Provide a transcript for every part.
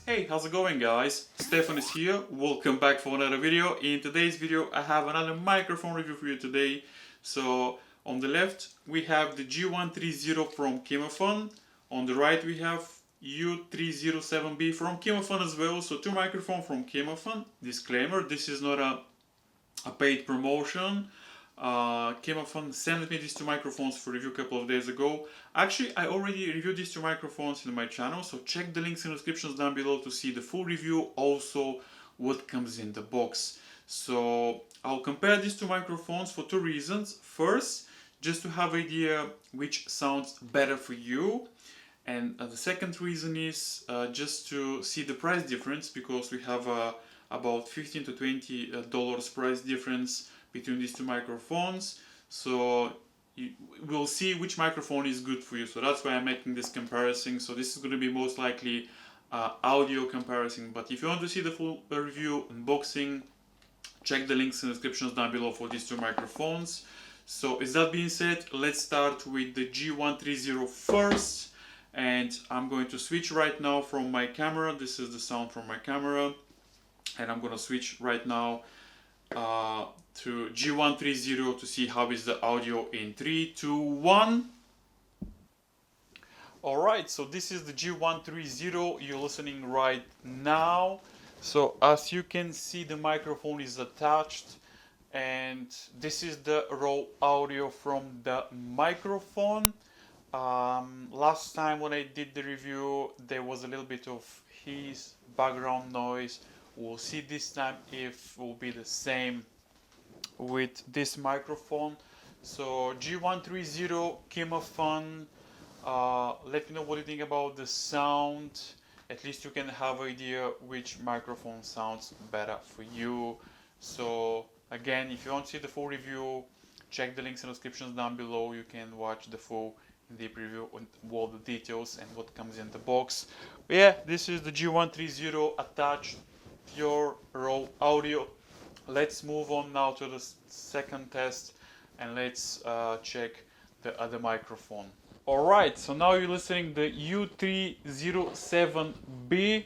Hey, how's it going guys? Stefan is here, welcome back for another video. In today's video I have another microphone review for you today. So on the left we have the G130 from Kimafun. On the right we have U307B from Kimafun as well. So two microphones from Kimafun. Disclaimer, this is not a paid promotion. Kimafun sent me these two microphones for review a couple of days ago. Actually, I already reviewed these two microphones in my channel, so check the links in the descriptions down below to see the full review, also what comes in the box. So I'll compare these two microphones for two reasons. First, just to have idea which sounds better for you. And the second reason is just to see the price difference, because we have about $15 to $20 price difference between these two microphones. So we'll see which microphone is good for you. So that's why I'm making this comparison. So this is going to be most likely audio comparison. But if you want to see the full review, unboxing, check the links in the descriptions down below for these two microphones. So with that being said, let's start with the G130 first. And I'm going to switch right now from my camera. This is the sound from my camera. And I'm going to switch right now to G130 to see how is the audio in 3, 2, 1. Alright, so this is the G130 you're listening right now. So as you can see, the microphone is attached, and this is the raw audio from the microphone. Last time when I did the review, there was a little bit of hiss, background noise. We'll see this time if it will be the same with this microphone. So G130 Kimafun. Let me know what you think about the sound. At least you can have an idea which microphone sounds better for you. So again, if you want to see the full review, check the links in the descriptions down below. You can watch the full deep review on all the details and what comes in the box. But yeah, this is the G130 attached pure raw audio. Let's move on now to the second test, and let's check the other microphone. Alright, so now you're listening the U307B.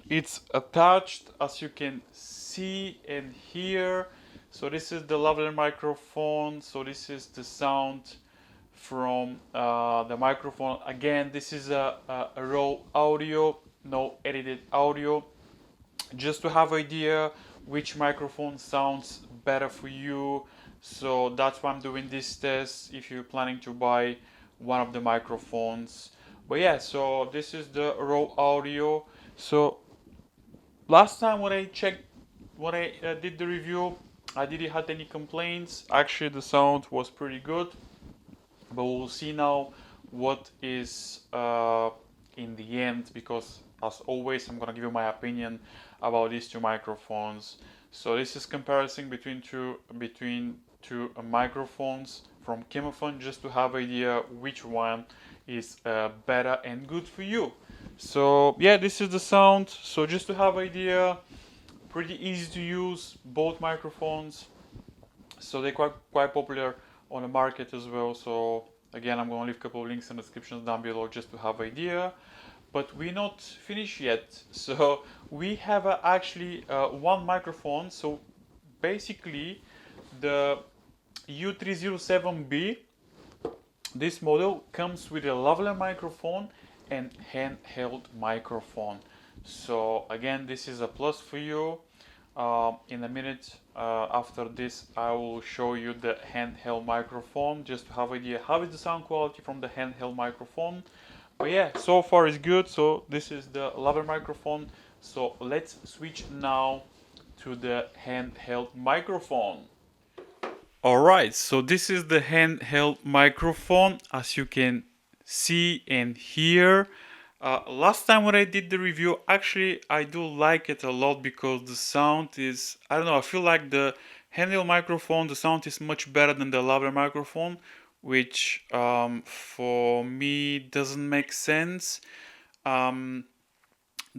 It's attached, as you can see and hear. So this is the lavalier microphone. So this is the sound from the microphone. Again, this is a raw audio, no edited audio. Just to have idea which microphone sounds better for you. So that's why I'm doing this test if you're planning to buy one of the microphones. But yeah, so this is the raw audio. So last time when I did the review, I didn't have any complaints. Actually, the sound was pretty good. But we'll see now what is in the end, because as always I'm gonna give you my opinion about these two microphones. So this is comparison between two microphones from Kimafun, just to have idea which one is better and good for you. So yeah, this is the sound. So just to have idea, pretty easy to use, both microphones. So they're quite popular on the market as well. So again, I'm going to leave a couple of links in the descriptions down below just to have idea. But we're not finished yet. So we have actually one microphone. So basically the U307B, this model comes with a lavalier microphone and handheld microphone. So again, this is a plus for you. In a minute after this, I will show you the handheld microphone just to have an idea how is the sound quality from the handheld microphone. But yeah, so far it's good. So this is the lavalier microphone. So let's switch now to the handheld microphone. Alright, so this is the handheld microphone, as you can see and hear. Last time when I did the review, actually I do like it a lot, because the sound is, I don't know, I feel like the handheld microphone, the sound is much better than the lavalier microphone, which for me doesn't make sense. The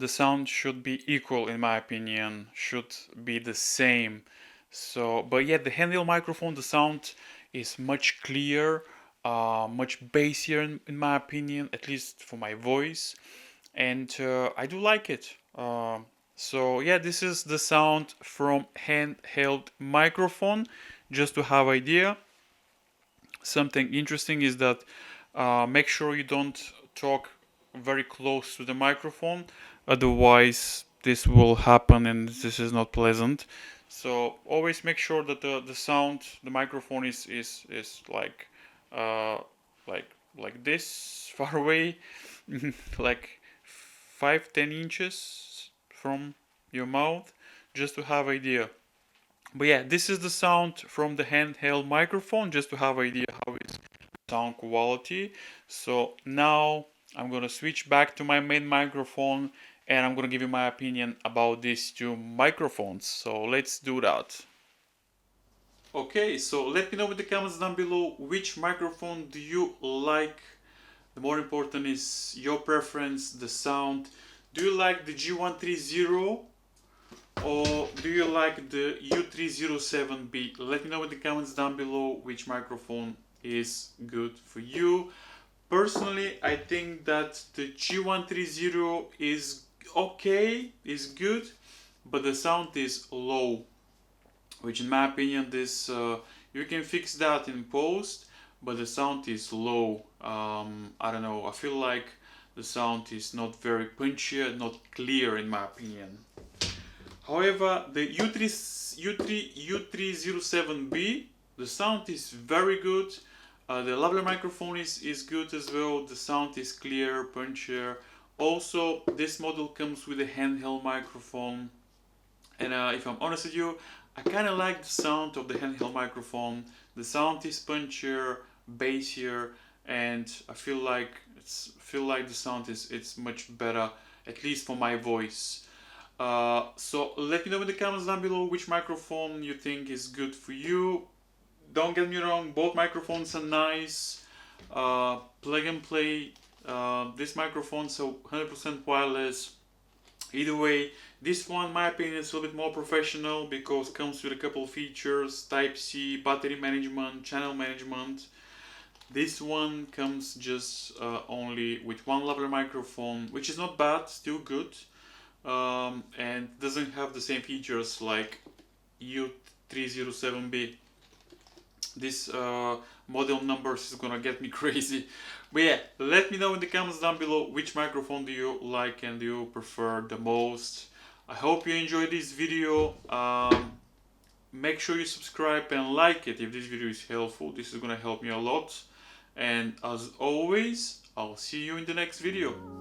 sound should be equal, in my opinion, should be the same. So, but yeah, the handheld microphone, the sound is much clearer, much bassier in my opinion, at least for my voice, and I do like it. So yeah, this is the sound from handheld microphone. Just to have idea, something interesting is that make sure you don't talk very close to the microphone, otherwise this will happen and this is not pleasant. So always make sure that the sound, the microphone is uh, like like this far away, like 5-10 inches from your mouth, just to have idea. But yeah, this is the sound from the handheld microphone, just to have idea how is sound quality. So now I'm gonna switch back to my main microphone and I'm gonna give you my opinion about these two microphones. So let's do that. Okay, so let me know in the comments down below which microphone do you like. The more important is your preference, the sound. Do you like the G130 or do you like the U307B? Let me know in the comments down below which microphone is good for you. Personally, I think that the G130 is okay, is good, but the sound is low, which in my opinion, this you can fix that in post, but the sound is low. I don't know, I feel like the sound is not very punchy, not clear in my opinion. However, the U307B, the sound is very good. The lavalier microphone is good as well. The sound is clear, punchier. Also, this model comes with a handheld microphone. And if I'm honest with you, I kind of like the sound of the handheld microphone. The sound is punchier, bassier, and I feel like the sound is it's much better, at least for my voice. So let me know in the comments down below which microphone you think is good for you. Don't get me wrong, both microphones are nice. Plug and play. This microphone so 100% wireless. Either way, this one, in my opinion, is a little bit more professional because it comes with a couple of features: Type-C, battery management, channel management. This one comes just only with one lavalier microphone, which is not bad, still good, and doesn't have the same features like U307B. This model numbers is gonna get me crazy. But yeah, let me know in the comments down below which microphone do you like and do you prefer the most. I hope you enjoyed this video. Make sure you subscribe and like it if this video is helpful. This is gonna help me a lot. And as always, I'll see you in the next video.